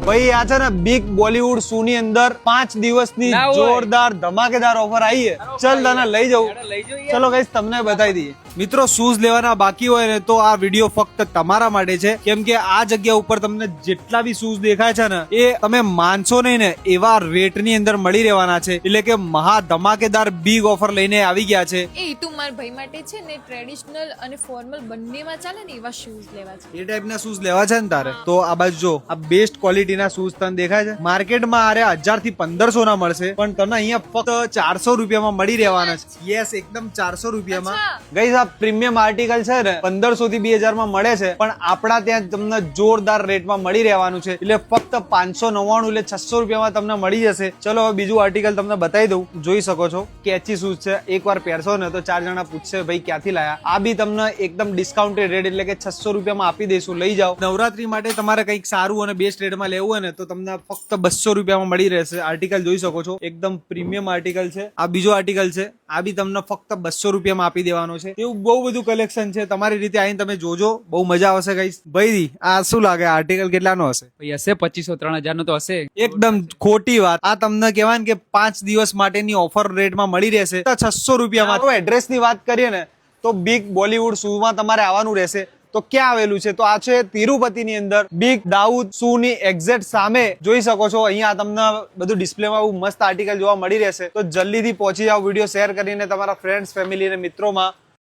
ભાઈ આ છે ને બિગ બોલીવુડ શો ની અંદર 5 દિવસની જોરદાર ધમાકેદાર ઓફર આવી છે. ચલ તને લઈ જાઉં. ચલો ગાઈસ તમને બતાવી દઈએ. મિત્રો શૂઝ લેવાના બાકી હોય ને તો આ વિડીયો ફક્ત તમારા માટે છે, કેમ કે આ જગ્યા ઉપર તમને જેટલા બી શૂઝ દેખાય છે ને એ તમે માનશો નહીં ને એવા રેટ ની અંદર મળી રહેવાના છે. એટલે કે મહા ધમાકેદાર બિગ ઓફર લઈને આવી ગયા છે. એ તું મારા ભાઈ માટે છે ને ટ્રેડિશનલ અને ફોર્મલ બંનેમાં ચાલે ને એવા શૂઝ લેવા છે. એ ટાઈપના શૂઝ લેવા છે ને તારે તો આ બાજુ જો, આ બેસ્ટ ક્વોલિટીના શૂઝ તને દેખાય છે. માર્કેટમાં આરે 1000 થી 1500 ના મળશે, પણ તને અહીંયા ફક્ત 400 રૂપિયામાં મળી રહેવાના છે. યસ, એકદમ 400 રૂપિયામાં. ગાઈસ આ પ્રીમિયમ આર્ટિકલ છે ને 1500 થી 2000 માં મળે છે, પણ આપણા ત્યાં તમને જોરદાર રેટમાં મળી રહેવાનું છે. એટલે ફક્ત 599 એટલે 600 રૂપિયામાં તમને મળી જશે. ચલો હવે બીજું આર્ટિકલ તમને બતાવી દઉં. જોઈ શકો છો કેચી શૂઝ છે. એકવાર પહેરશો ને તો 4 જણા પૂછશે ભાઈ ક્યાંથી લાયા. આ બી તમને એકદમ ડિસ્કાઉન્ટેડ રેટ એટલે કે 600 રૂપિયામાં આપી દઈશું. લઈ જાઓ. નવરાત્રી માટે તમારે કંઈક સારું અને બેસ્ટ રેટમાં લેવું હોય ને તો તમને ફક્ત 200 રૂપિયામાં મળી રહેશે. આર્ટિકલ જોઈ શકો છો, એકદમ પ્રીમિયમ આર્ટિકલ છે. આ બીજો આર્ટિકલ છે, આ બી તમને ફક્ત 200 રૂપિયામાં આપી દેવાનો છે. એવું બહુ બધું કલેક્શન છે. તમારી રીતે આવીને તમે જોજો, બહુ મજા આવશે ગાઈસ. ભાઈ આ શું લાગે આર્ટિકલ કેટલાનો હશે? ભાઈ હશે 2500-3000 નો તો હશે. એકદમ ખોટી વાત. આ તમને કહેવાય ને કે 5 દિવસ માટેની ઓફર રેટમાં મળી રહેશે 600 રૂપિયામાં. એડ્રેસ ની વાત કરીએ ને તો બિગ બોલીવુડ શૂ માં તમારે આવવાનું રહેશે. તો ક્યાં આવેલું છે? તો આ છે તિરુપતિ ની અંદર બિગ દાઉદ શૂ ની એક્ઝેક્ટ સામે. જોઈ શકો છો અહીંયા તમને બધું ડિસ્પ્લેમાં બહુ મસ્ત આર્ટિકલ જોવા મળી રહેશે. તો જલ્દીથી પહોંચી જાઓ. વિડીયો શેર કરીને તમારા ફ્રેન્ડ્સ, ફેમિલી અને મિત્રોમાં